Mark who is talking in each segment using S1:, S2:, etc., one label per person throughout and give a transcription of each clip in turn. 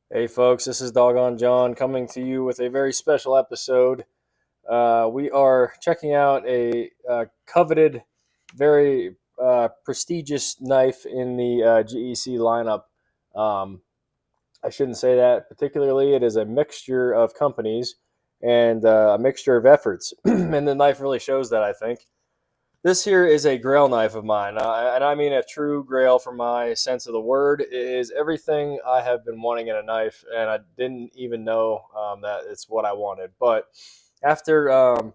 S1: Hey folks, this is Doggone John coming to you with a very special episode. We are checking out a coveted, very prestigious knife in the GEC lineup. Um, I shouldn't say that particularly. It is a mixture of companies and a mixture of efforts, and the knife really shows that, I think. This here is a grail knife of mine, and I mean a true grail from my sense of the word. It is everything I have been wanting in a knife, and I didn't even know that it's what I wanted. But after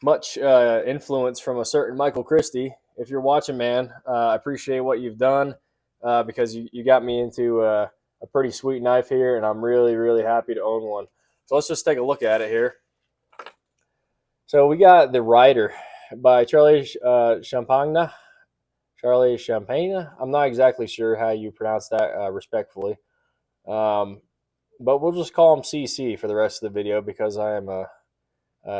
S1: much influence from a certain Michael Christie, if you're watching, man, I appreciate what you've done because you got me into a pretty sweet knife here, and I'm really, really happy to own one. So let's just take a look at it here. So we got the Rider by Campagna. Charlie Campagna. I'm not exactly sure how you pronounce that respectfully, um, but we'll just call him CC for the rest of the video because I am a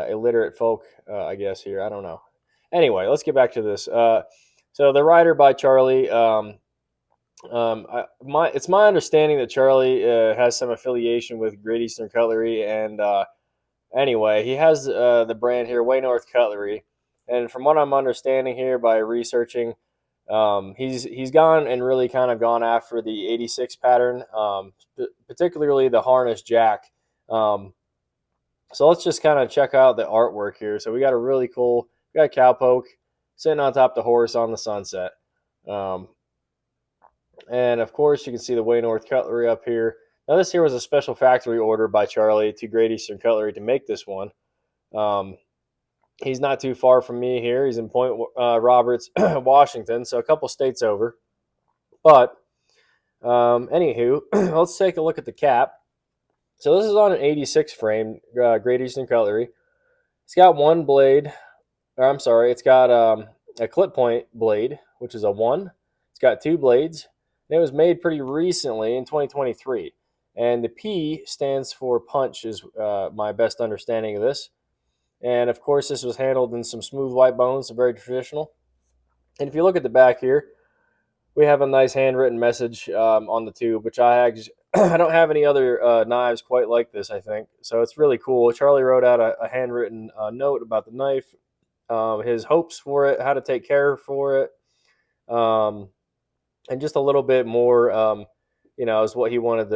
S1: illiterate folk, I guess here. I don't know. Anyway, let's get back to this. So the Rider by Charlie. It's my understanding that Charlie has some affiliation with Great Eastern Cutlery, and anyway, he has the brand here, Way North Cutlery, and from what I'm understanding here by researching, he's gone and really kind of gone after the 86 pattern, particularly the harness jack. So let's just kind of check out the artwork here. So we got a really cool, we got a cowpoke sitting on top of the horse on the sunset. Um, and of course, you can see the Way North Cutlery up here. Now, this here was a special factory order by Charlie to Great Eastern Cutlery to make this one. Um, he's not too far from me here. He's in Point Roberts, Washington, so a couple states over. But anywho, let's take a look at the cap. So this is on an 86 frame, Great Eastern Cutlery. It's got one blade, or I'm sorry, it's got a clip point blade, which is a 1. It's got 2 blades, and it was made pretty recently in 2023. And the P stands for punch, is my best understanding of this. And of course, this was handled in some smooth white bones, so very traditional. And if you look at the back here, we have a nice handwritten message on the tube, which I don't have any other knives quite like this, I think. So it's really cool. Charlie wrote out a handwritten note about the knife, his hopes for it, how to take care for it, and just a little bit more, is what he wanted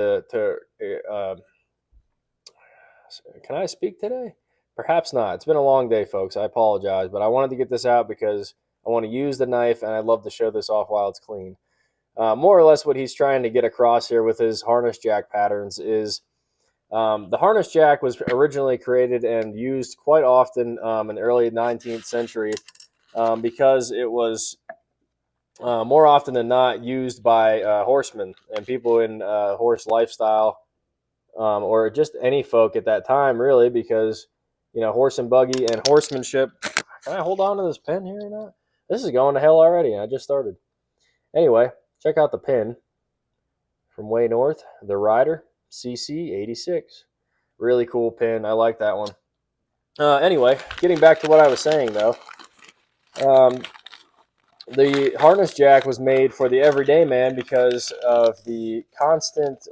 S1: can I speak today? Perhaps not. It's been a long day, folks. I apologize, but I wanted to get this out because I want to use the knife and I'd love to show this off while it's clean. More or less what he's trying to get across here with his harness jack patterns is the harness jack was originally created and used quite often in the early 19th century because it was more often than not used by horsemen and people in horse lifestyle, or just any folk at that time, really, because horse and buggy and horsemanship. Can I hold on to this pen here or not? This is going to hell already. I just started. Anyway, check out the pin from Way North, the Rider CC86. Really cool pin. I like that one. Anyway, getting back to what I was saying though. Um, the harness jack was made for the everyday man because of the constant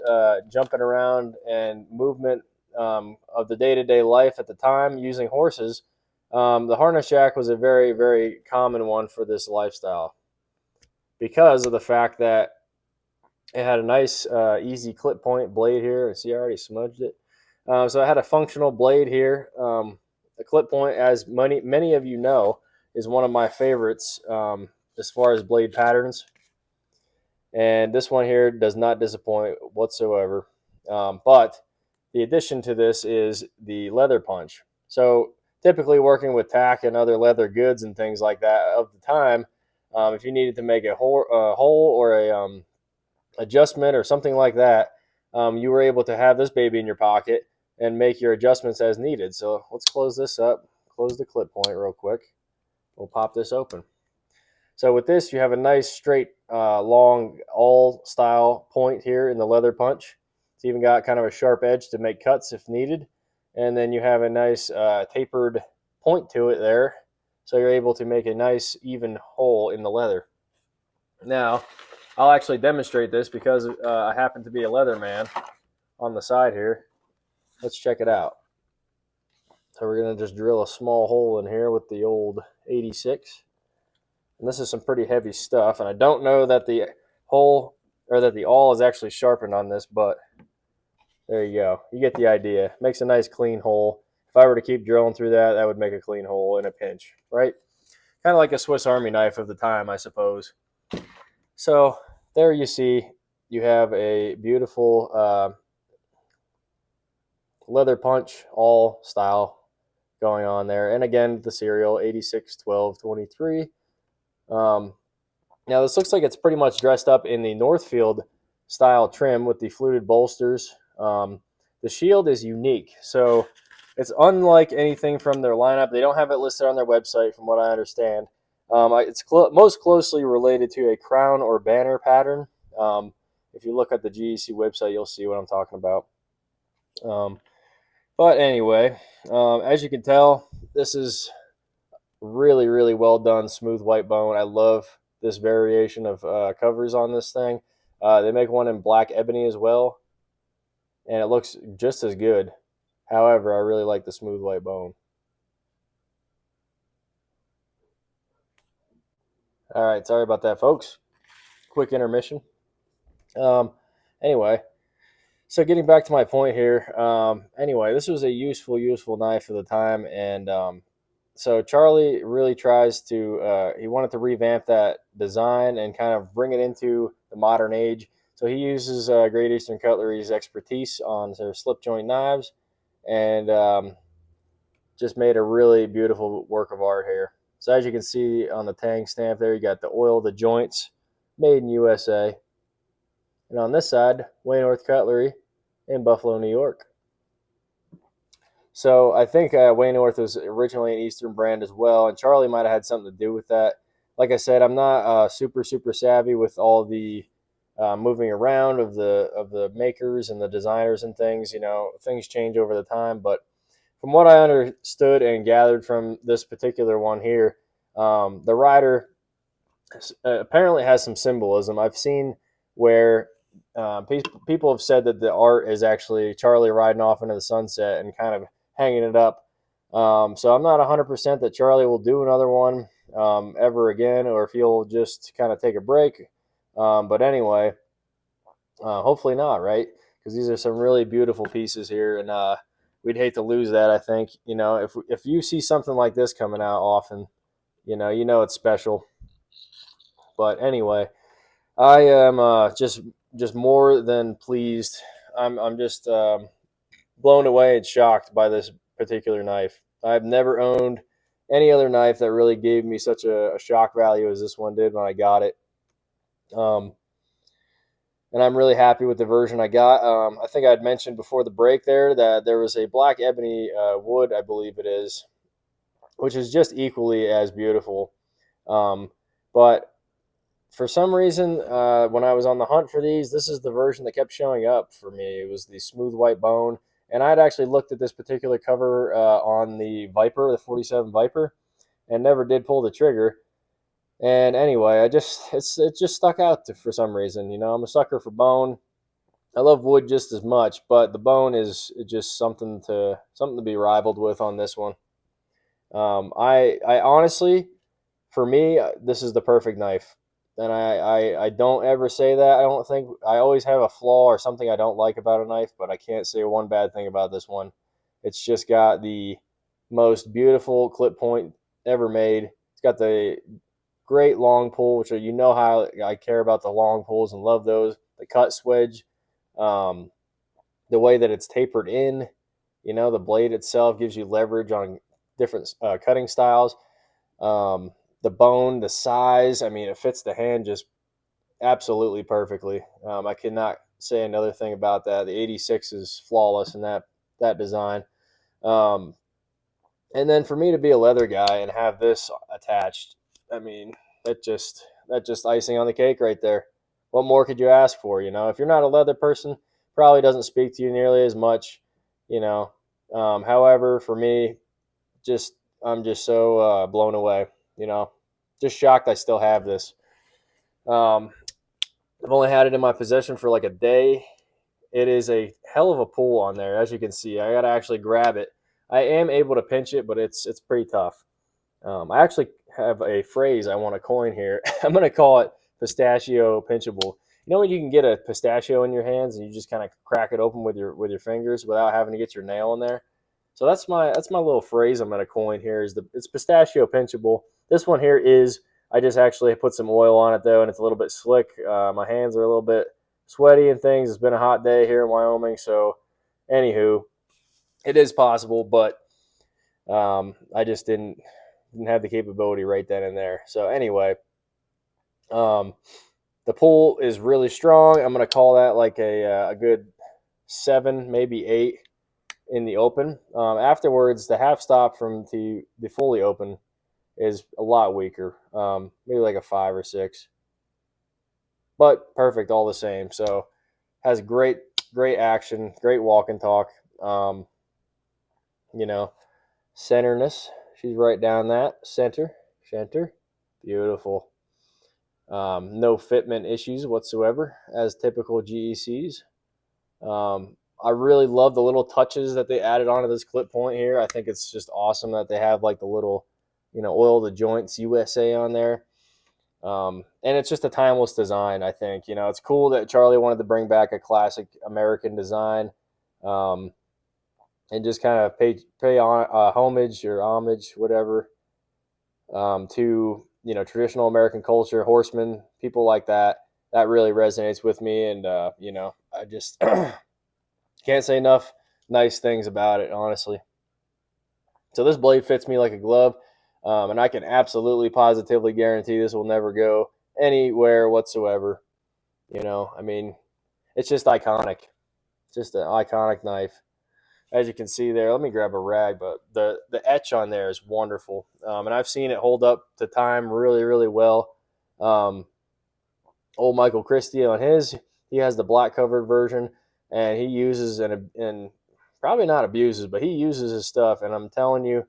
S1: jumping around and movement of the day-to-day life at the time using horses. The harness jack was a very, very common one for this lifestyle because of the fact that it had a nice, easy clip point blade here. See, I already smudged it. So it had a functional blade here. The clip point, as many of you know, is one of my favorites as far as blade patterns. And this one here does not disappoint whatsoever. But the addition to this is the leather punch. So typically working with tack and other leather goods and things like that of the time, if you needed to make a hole or a adjustment or something like that, you were able to have this baby in your pocket and make your adjustments as needed. So let's close this up, close the clip point real quick. We'll pop this open. So with this, you have a nice straight, long, all style point here in the leather punch. It's even got kind of a sharp edge to make cuts if needed. And then you have a nice tapered point to it there. So you're able to make a nice even hole in the leather. Now, I'll actually demonstrate this because I happen to be a leather man on the side here. Let's check it out. So we're going to just drill a small hole in here with the old 86. And this is some pretty heavy stuff. And I don't know that the hole or that the awl is actually sharpened on this, but there you go. You get the idea. Makes a nice clean hole. If I were to keep drilling through that, that would make a clean hole in a pinch, right? Kind of like a Swiss Army knife of the time, I suppose. So there you see, you have a beautiful leather punch awl style going on there. And again, the serial 86 12 23. Now this looks like it's pretty much dressed up in the Northfield style trim with the fluted bolsters. The shield is unique, so it's unlike anything from their lineup. They don't have it listed on their website, from what I understand. It's most closely related to a crown or banner pattern. If you look at the GEC website, you'll see what I'm talking about. But anyway, as you can tell, this is really, really well done, smooth white bone. I love this variation of covers on this thing. They make one in black ebony as well, and it looks just as good. However, I really like the smooth white bone. All right, sorry about that, folks. Quick intermission. Anyway, so getting back to my point here. Anyway, this was a useful knife for the time, and so Charlie really tries to. He wanted to revamp that design and kind of bring it into the modern age. So he uses Great Eastern Cutlery's expertise on their slip joint knives, and just made a really beautiful work of art here. So as you can see on the tang stamp there, you got the oil, the joints, made in USA. And on this side, Waynorth Cutlery in Buffalo, New York. So I think Waynorth was originally an Eastern brand as well, and Charlie might have had something to do with that. Like I said, I'm not super savvy with all the moving around of the makers and the designers and things. You know, things change over the time, but from what I understood and gathered from this particular one here, the rider apparently has some symbolism. I've seen where people have said that the art is actually Charlie riding off into the sunset and kind of hanging it up. So I'm not 100% that Charlie will do another one ever again, or if he'll just kind of take a break. But anyway, hopefully not, right? Because these are some really beautiful pieces here, and we'd hate to lose that. I think, you know, if you see something like this coming out often, you know it's special. But anyway, I am just more than pleased. I'm just blown away and shocked by this particular knife. I've never owned any other knife that really gave me such a shock value as this one did when I got it. And I'm really happy with the version I got. I think I'd mentioned before the break there that there was a black ebony wood, I believe it is, which is just equally as beautiful. But for some reason, when I was on the hunt for these, this is the version that kept showing up for me. It was the smooth white bone. And I'd actually looked at this particular cover on the Viper, the 47 Viper, and never did pull the trigger. And anyway, it just stuck out for some reason. You know, I'm a sucker for bone. I love wood just as much, but the bone is just something to be rivaled with on this one. I honestly, for me, this is the perfect knife. And I don't ever say that. I don't think I always have a flaw or something I don't like about a knife, but I can't say one bad thing about this one. It's just got the most beautiful clip point ever made. It's got the great long pull, which you know how I care about the long pulls and love those. The cut swedge, the way that it's tapered in, you know, the blade itself gives you leverage on different cutting styles. The bone, the size, I mean, it fits the hand just absolutely perfectly. I cannot say another thing about that. The 86 is flawless in that design. And then for me to be a leather guy and have this attached, I mean, that just icing on the cake right there. What more could you ask for? You know, if you're not a leather person, probably doesn't speak to you nearly as much. You know, however, for me, I'm just so blown away. You know, just shocked I still have this. I've only had it in my possession for like a day. It is a hell of a pull on there, as you can see. I got to actually grab it. I am able to pinch it, but it's pretty tough. I actually have a phrase I want to coin here. I'm going to call it pistachio pinchable. You know when you can get a pistachio in your hands and you just kind of crack it open with your fingers without having to get your nail in there. So that's my little phrase I'm going to coin here. It's pistachio pinchable. This one here is, I just actually put some oil on it though, and it's a little bit slick. My hands are a little bit sweaty and things. It's been a hot day here in Wyoming, so anywho, it is possible, but I just didn't have the capability right then and there. So anyway, the pull is really strong. I'm going to call that like a good 7, maybe 8 in the open. Afterwards, the half stop from the fully open is a lot weaker, maybe like a 5 or 6, but perfect all the same. So has great action, great walk and talk. You know, centerness. She's right down that center, beautiful. No fitment issues whatsoever, as typical GECs. I really love the little touches that they added onto this clip point here. I think it's just awesome that they have like the little, oil the joints USA on there. And it's just a timeless design, I think. It's cool that Charlie wanted to bring back a classic American design, and just kind of pay on homage or homage, whatever, to traditional American culture, horsemen, people like that. That really resonates with me, and I just can't say enough nice things about it, honestly. So this blade fits me like a glove, and I can absolutely, positively guarantee this will never go anywhere whatsoever. I mean, it's just iconic. It's just an iconic knife. As you can see there, let me grab a rag, but the etch on there is wonderful, and I've seen it hold up to time really, really well. Old Michael Christie on his, he has the black covered version, and he uses and probably not abuses, but he uses his stuff, and I'm telling you,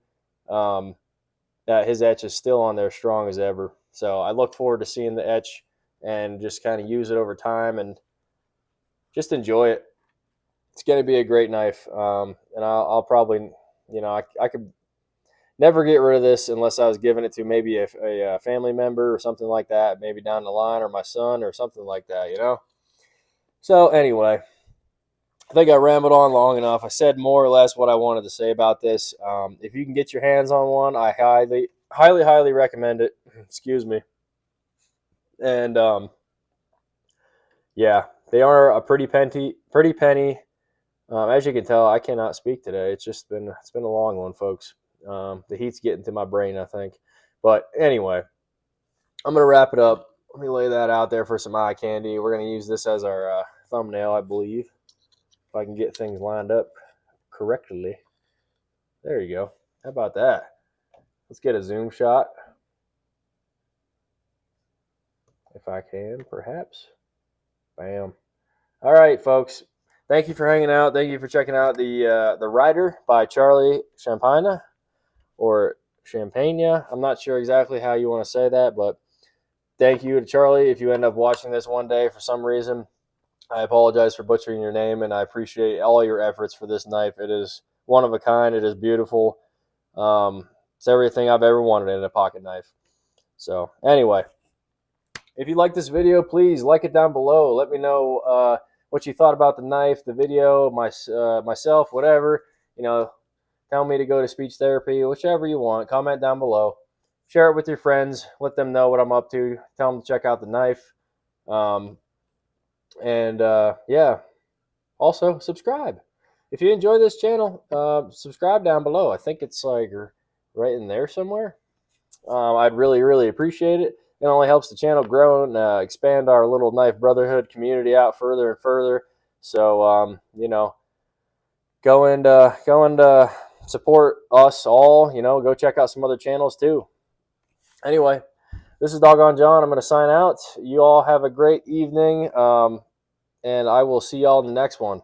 S1: that his etch is still on there strong as ever. So I look forward to seeing the etch and just kind of use it over time and just enjoy it. It's going to be a great knife, and I'll probably, I could never get rid of this unless I was giving it to maybe a family member or something like that, maybe down the line, or my son or something like that. So anyway, I think I rambled on long enough. I said more or less what I wanted to say about this. If you can get your hands on one, I highly, highly, highly recommend it. Excuse me. And yeah, they are a pretty penny. As you can tell, I cannot speak today. It's been a long one, folks. The heat's getting to my brain, I think. But anyway, I'm gonna wrap it up. Let me lay that out there for some eye candy. We're gonna use this as our thumbnail, I believe, if I can get things lined up correctly. There you go. How about that? Let's get a zoom shot, if I can, perhaps. Bam. All right, folks. Thank you for hanging out. Thank you for checking out the Rider by Charlie Campagna, or Campagna. I'm not sure exactly how you want to say that, but thank you to Charlie. If you end up watching this one day for some reason, I apologize for butchering your name, and I appreciate all your efforts for this knife. It is one of a kind. It is beautiful. It's everything I've ever wanted in a pocket knife. So anyway, if you like this video, please like it down below. Let me know what you thought about the knife, the video, myself, whatever. Tell me to go to speech therapy, whichever you want. Comment down below. Share it with your friends. Let them know what I'm up to. Tell them to check out the knife. Yeah. Also, subscribe. If you enjoy this channel, subscribe down below. I think it's like right in there somewhere. I'd really, really appreciate it. It only helps the channel grow and expand our little knife brotherhood community out further and further. So, go and support us all. Go check out some other channels too. Anyway, this is Doggone John. I'm going to sign out. You all have a great evening, and I will see y'all in the next one.